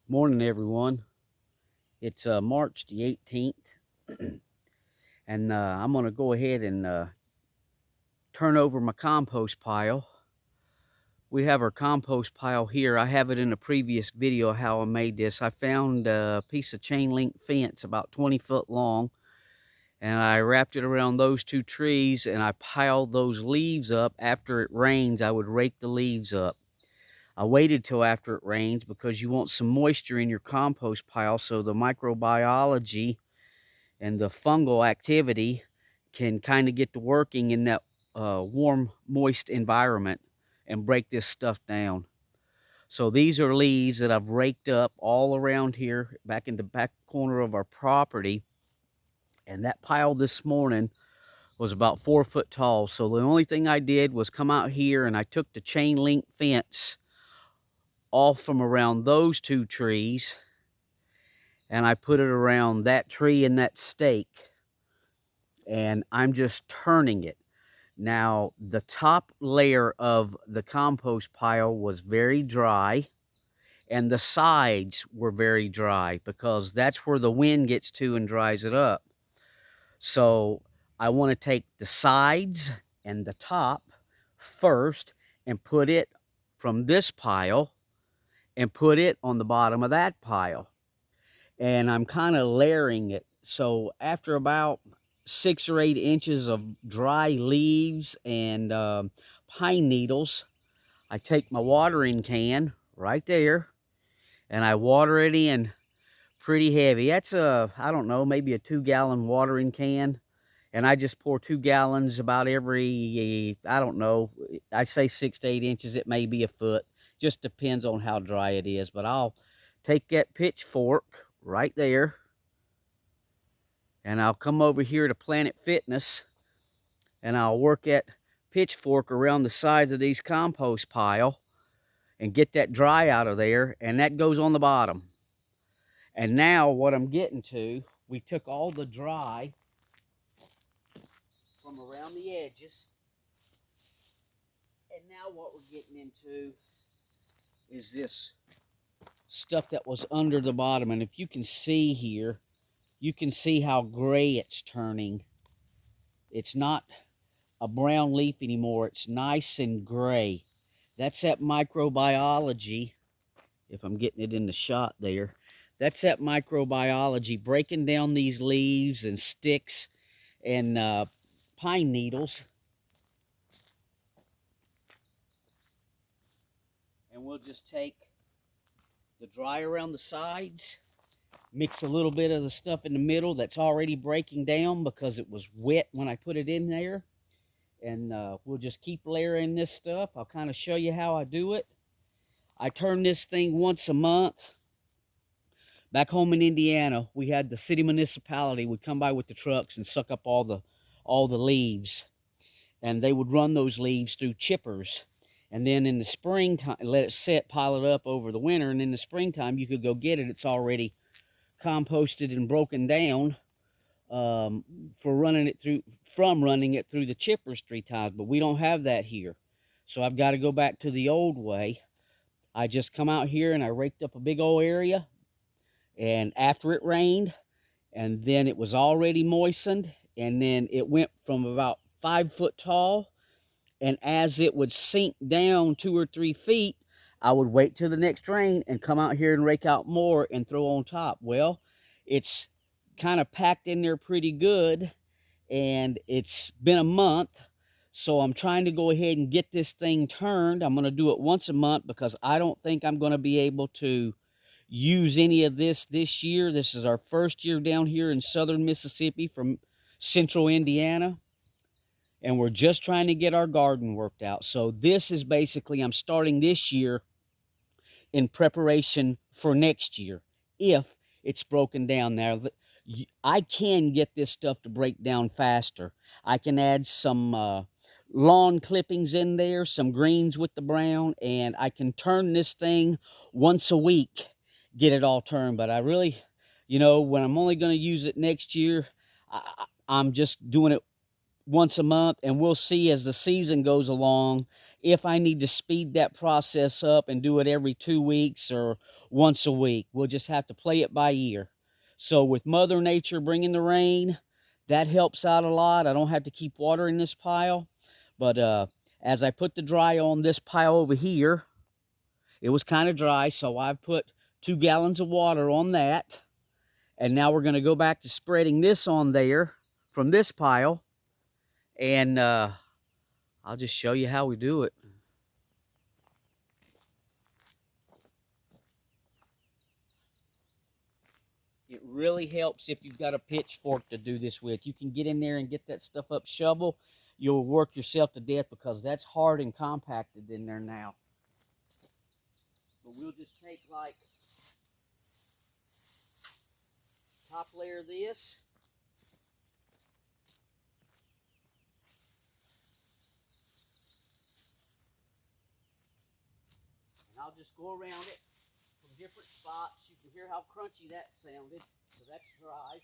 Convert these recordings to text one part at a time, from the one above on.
Morning, everyone. It's March the 18th, and I'm going to go ahead and turn over my compost pile. We have our compost pile here. I have it in a previous video how I made this. I found a piece of chain link fence about 20 foot long, and I wrapped it around those two trees, and I piled those leaves up. After it rains, I would rake the leaves up. I waited till after it rains because you want some moisture in your compost pile so the microbiology and the fungal activity can kind of get to working in that warm, moist environment and break this stuff down. So these are leaves that I've raked up all around here, back in the back corner of our property. And that pile this morning was about 4 foot tall. So the only thing I did was come out here and I took the chain link fence off from around those two trees and I put it around that tree and that stake, and I'm just turning it. Now, the top layer of the compost pile was very dry, and the sides were very dry because that's where the wind gets to and dries it up. So I want to take the sides and the top first and put it from this pile and put it on the bottom of that pile. And I'm kind of layering it. So after about 6 or 8 inches of dry leaves and pine needles, I take my watering can right there and I water it in pretty heavy. That's I don't know, maybe a 2-gallon watering can. And I just pour 2 gallons about every, I don't know, I say 6 to 8 inches. It may be a foot. Just depends on how dry it is. But I'll take that pitchfork right there and I'll come over here to Planet Fitness and I'll work that pitchfork around the sides of these compost pile and get that dry out of there, and that goes on the bottom. And now what I'm getting to, we took all the dry from around the edges, and now what we're getting into is this stuff that was under the bottom. And if you can see here, you can see how gray it's turning. It's not a brown leaf anymore. It's nice and gray. That's that microbiology, if I'm getting it in the shot there. That's that microbiology breaking down these leaves and sticks and pine needles. And we'll just take the dry around the sides, mix a little bit of the stuff in the middle that's already breaking down because it was wet when I put it in there. And we'll just keep layering this stuff. I'll kind of show you how I do it. I turn this thing once a month. Back home in Indiana, we had the city municipality would come by with the trucks and suck up all the leaves. And they would run those leaves through chippers. And then in the springtime, let it set, pile it up over the winter. And in the springtime, you could go get it. It's already composted and broken down from running it through the chippers 3 times. But we don't have that here. So I've got to go back to the old way. I just come out here and I raked up a big old area. And after it rained, and then it was already moistened, and then it went from about 5 foot tall, and as it would sink down 2 or 3 feet, I would wait till the next rain and come out here and rake out more and throw on top. Well, it's kind of packed in there pretty good, and it's been a month, so I'm trying to go ahead and get this thing turned. I'm going to do it once a month because I don't think I'm going to be able to use any of this year. This is our first year down here in southern Mississippi from central Indiana, and we're just trying to get our garden worked out. So this is basically, I'm starting this year in preparation for next year if it's broken down. Now I can get this stuff to break down faster. I can add some lawn clippings in there, some greens with the brown, and I can turn this thing once a week, get it all turned. But I really, when I'm only going to use it next year, I'm just doing it once a month, and we'll see as the season goes along if I need to speed that process up and do it every 2 weeks or once a week. We'll just have to play it by ear. So with Mother Nature bringing the rain, that helps out a lot. I don't have to keep watering this pile. But as I put the dry on this pile over here, it was kind of dry, so I've put 2 gallons of water on that. And now we're going to go back to spreading this on there from this pile. And I'll just show you how we do it. It really helps if you've got a pitchfork to do this with. You can get in there and get that stuff up, shovel. You'll work yourself to death because that's hard and compacted in there now. But we'll just take like top layer of this. And I'll just go around it from different spots. You can hear how crunchy that sounded. So that's dry.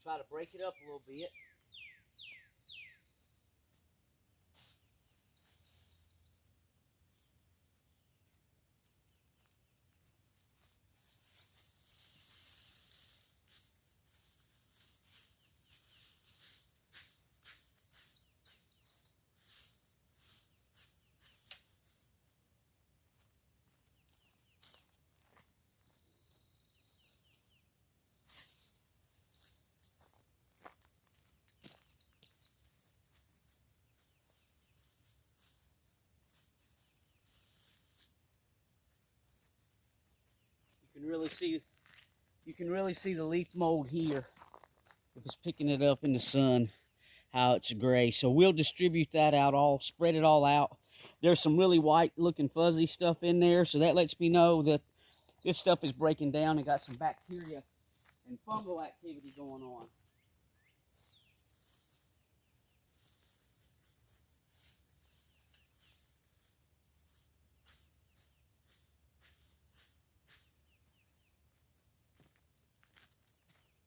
Try to break it up a little bit. You can really see the leaf mold here if it's picking it up in the sun, how it's gray. So we'll distribute that out all, spread it all out. There's some really white looking fuzzy stuff in there, so that lets me know that this stuff is breaking down and got some bacteria and fungal activity going on.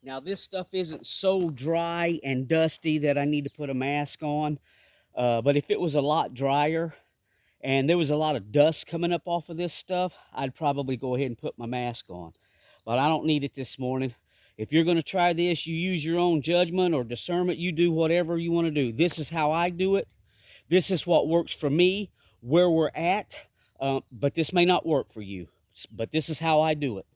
Now this stuff isn't so dry and dusty that I need to put a mask on, but if it was a lot drier and there was a lot of dust coming up off of this stuff, I'd probably go ahead and put my mask on. But I don't need it this morning. If you're going to try this, you use your own judgment or discernment. You do whatever you want to do. This is how I do it. This is what works for me, where we're at, but this may not work for you. But this is how I do it.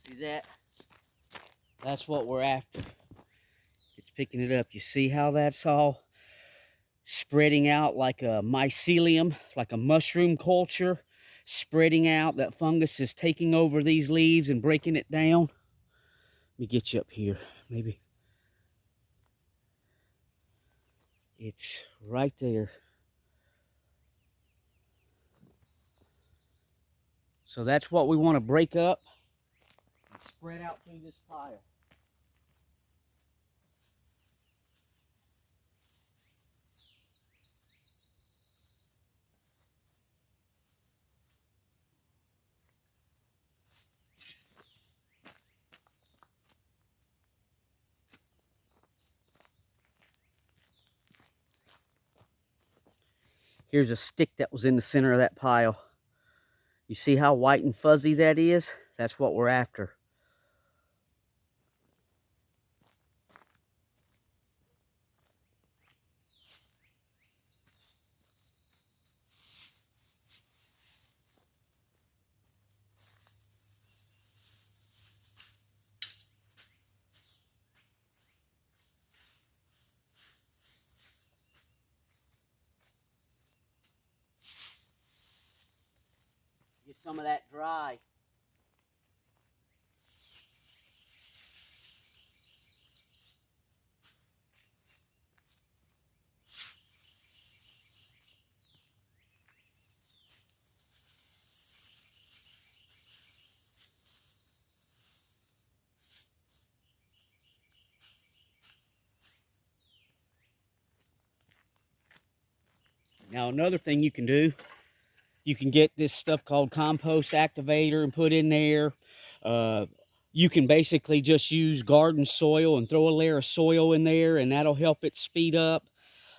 See that? That's what we're after. It's picking it up. You see how that's all spreading out like a mycelium, like a mushroom culture, spreading out. That fungus is taking over these leaves and breaking it down. Let me get you up here, maybe. It's right there. So that's what we want to break up and spread out through this pile. Here's a stick that was in the center of that pile. You see how white and fuzzy that is? That's what we're after. Get some of that dry. Now another thing you can do, you can get this stuff called compost activator and put in there. You can basically just use garden soil and throw a layer of soil in there, and that'll help it speed up.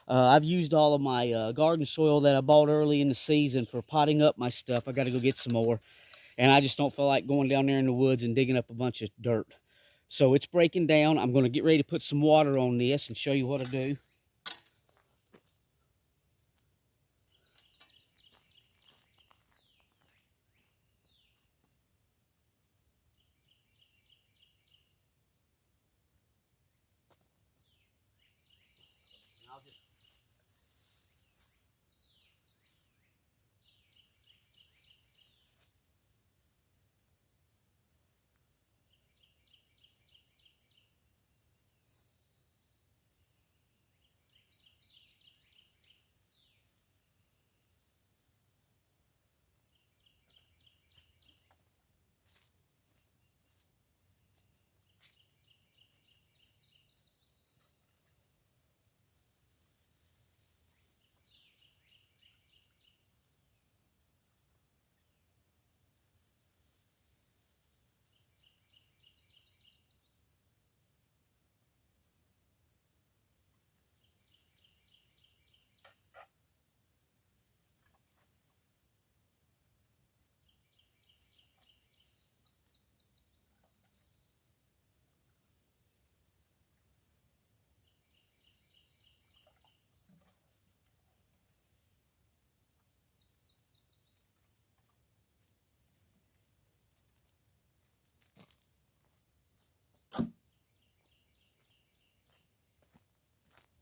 I've used all of my garden soil that I bought early in the season for potting up my stuff. I got to go get some more. And I just don't feel like going down there in the woods and digging up a bunch of dirt. So it's breaking down. I'm going to get ready to put some water on this and show you what I do.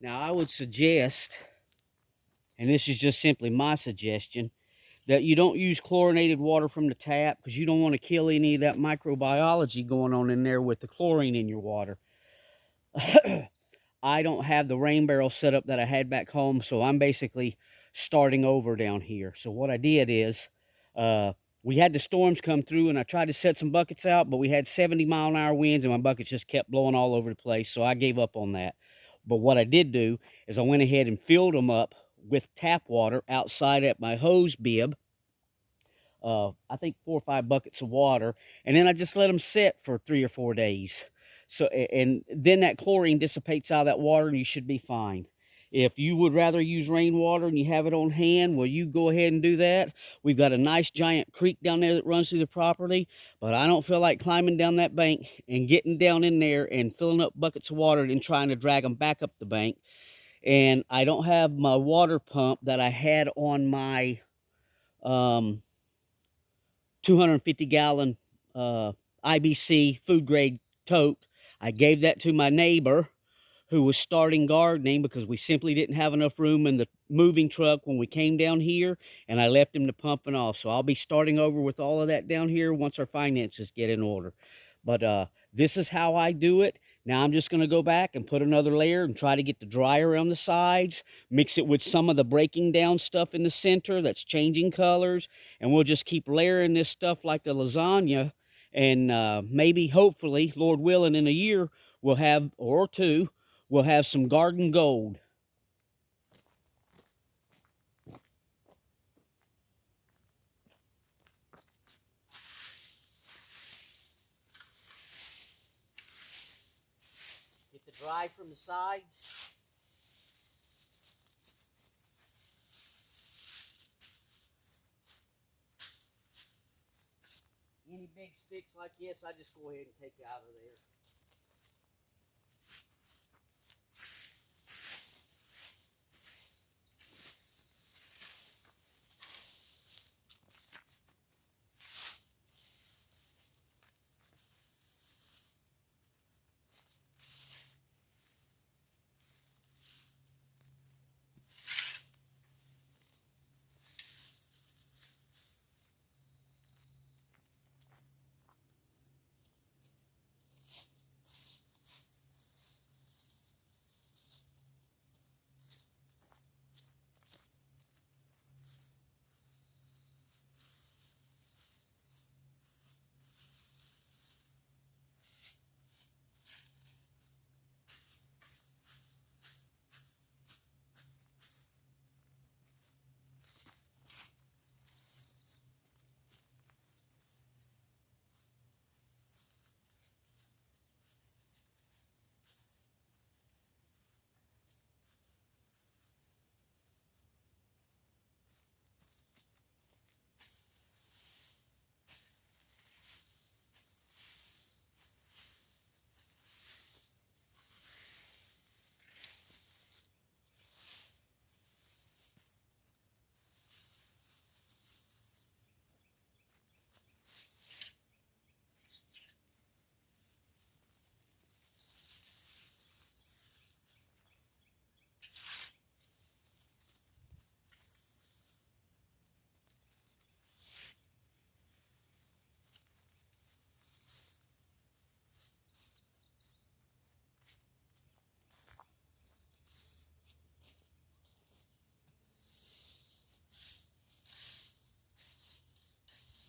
Now I would suggest, and this is just simply my suggestion, that you don't use chlorinated water from the tap because you don't want to kill any of that microbiology going on in there with the chlorine in your water. I don't have the rain barrel set up that I had back home, so I'm basically starting over down here. So what I did is, we had the storms come through, and I tried to set some buckets out, but we had 70-mile-an-hour winds, and my buckets just kept blowing all over the place, so I gave up on that. But what I did do is I went ahead and filled them up with tap water outside at my hose bib. I think 4 or 5 buckets of water, and then I just let them sit for 3 or 4 days. So, and then that chlorine dissipates out of that water, and you should be fine. If you would rather use rainwater and you have it on hand, well, you go ahead and do that. We've got a nice giant creek down there that runs through the property, but I don't feel like climbing down that bank and getting down in there and filling up buckets of water and trying to drag them back up the bank. And I don't have my water pump that I had on my 250-gallon IBC food grade tote. I gave that to my neighbor who was starting gardening because we simply didn't have enough room in the moving truck when we came down here, and I left him to pump and off. So I'll be starting over with all of that down here once our finances get in order. But this is how I do it. Now I'm just going to go back and put another layer and try to get the dry around the sides, mix it with some of the breaking down stuff in the center that's changing colors, and we'll just keep layering this stuff like the lasagna, and maybe, hopefully, Lord willing, in a year, we'll have, or two, we'll have some garden gold. Get the dry from the sides. Any big sticks like this, I just go ahead and take out of there.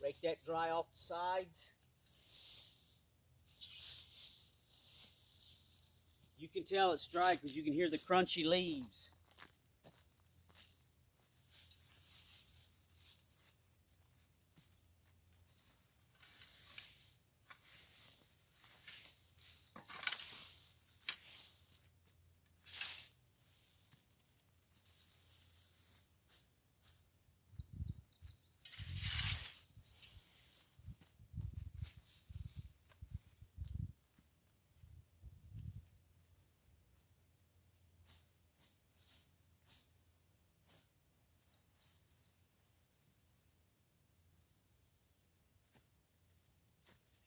Rake that dry off the sides. You can tell it's dry because you can hear the crunchy leaves.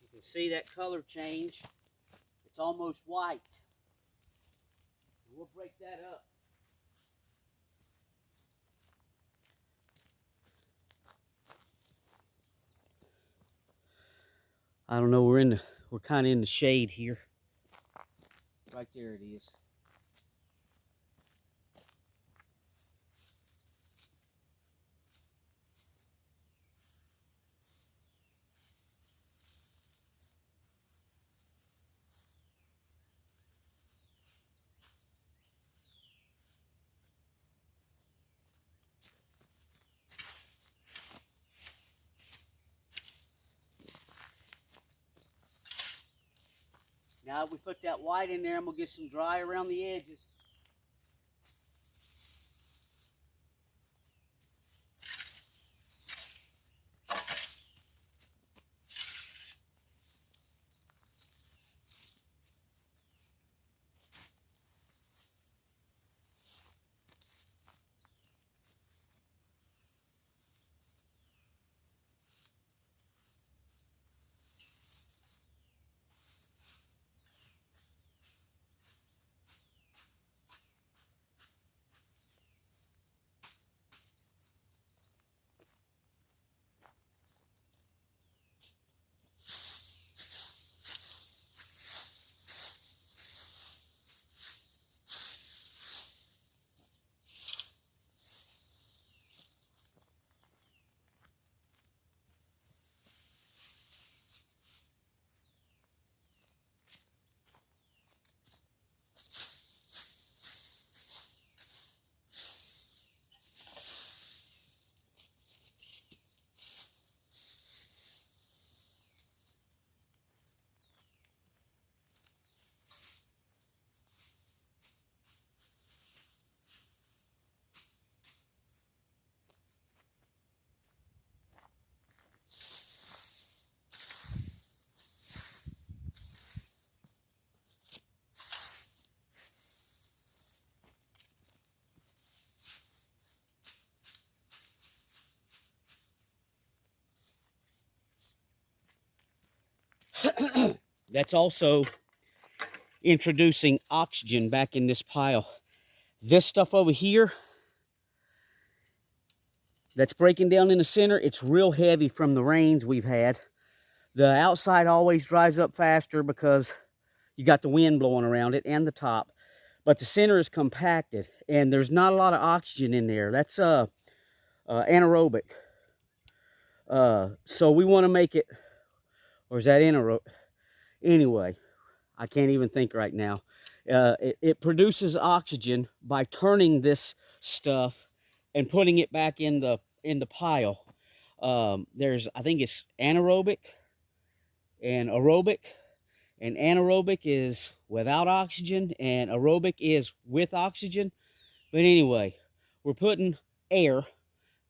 You can see that color change. It's almost white. We'll break that up. I don't know, we're kind of in the shade here. Right there it is. Now we put that white in there, and we'll get some dry around the edges. That's also introducing oxygen back in this pile. This stuff over here that's breaking down in the center, it's real heavy from the rains we've had. The outside always dries up faster because you got the wind blowing around it and the top. But the center is compacted and there's not a lot of oxygen in there. That's anaerobic. So we want to make it, or is that anaerobic? Anyway, I can't even think right now. It produces oxygen by turning this stuff and putting it back in the pile. I think it's anaerobic and aerobic, and anaerobic is without oxygen and aerobic is with oxygen. But anyway, we're putting air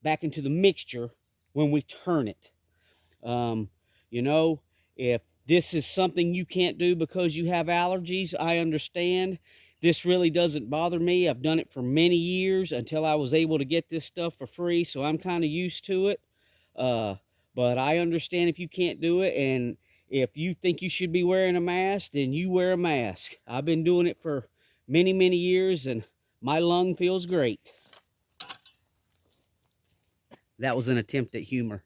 back into the mixture when we turn it. You know, if this is something you can't do because you have allergies, I understand. This really doesn't bother me. I've done it for many years until I was able to get this stuff for free, so I'm kind of used to it. But I understand if you can't do it, and if you think you should be wearing a mask, then you wear a mask. I've been doing it for many, many years, and my lung feels great. That was an attempt at humor.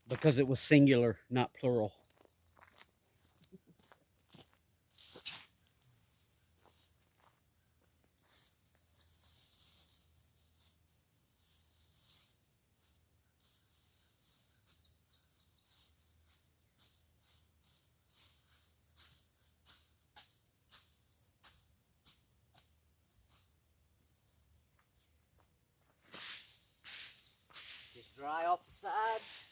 Because it was singular, not plural. Just dry off the sides.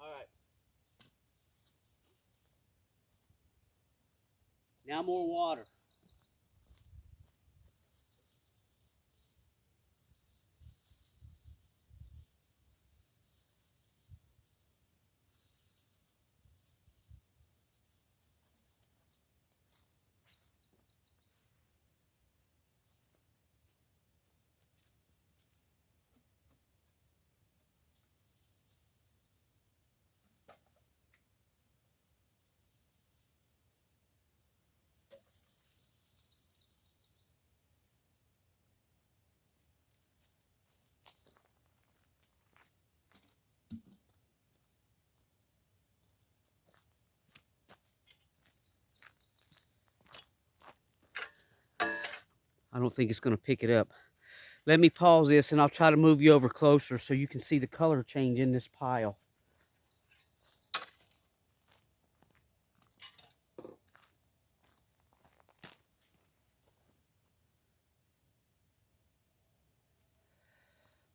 All right. Now more water. I don't think it's going to pick it up. Let me pause this and I'll try to move you over closer so you can see the color change in this pile.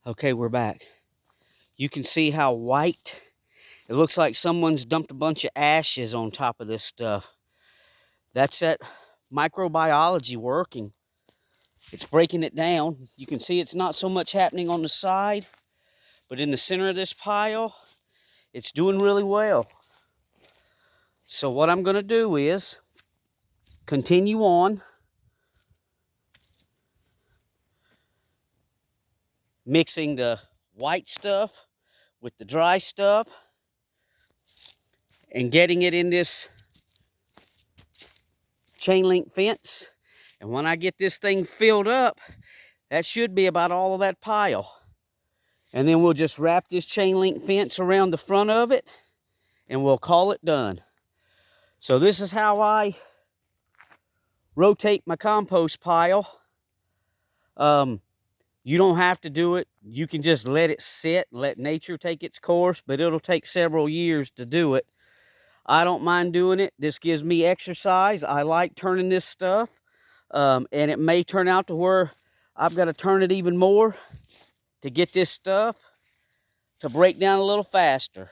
Okay, we're back. You can see how white. It looks like someone's dumped a bunch of ashes on top of this stuff. That's that microbiology working. It's breaking it down. You can see it's not so much happening on the side, but in the center of this pile, it's doing really well. So what I'm going to do is continue on mixing the white stuff with the dry stuff and getting it in this chain link fence. And when I get this thing filled up, that should be about all of that pile. And then we'll just wrap this chain link fence around the front of it and we'll call it done. So this is how I rotate my compost pile. You don't have to do it. You can just let it sit, let nature take its course, but it'll take several years to do it. I don't mind doing it. This gives me exercise. I like turning this stuff. And it may turn out to where I've got to turn it even more to get this stuff to break down a little faster.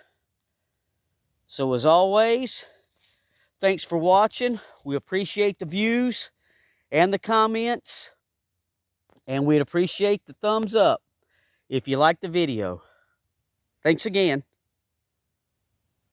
So as always, thanks for watching. We appreciate the views and the comments. And we'd appreciate the thumbs up if you like the video. Thanks again.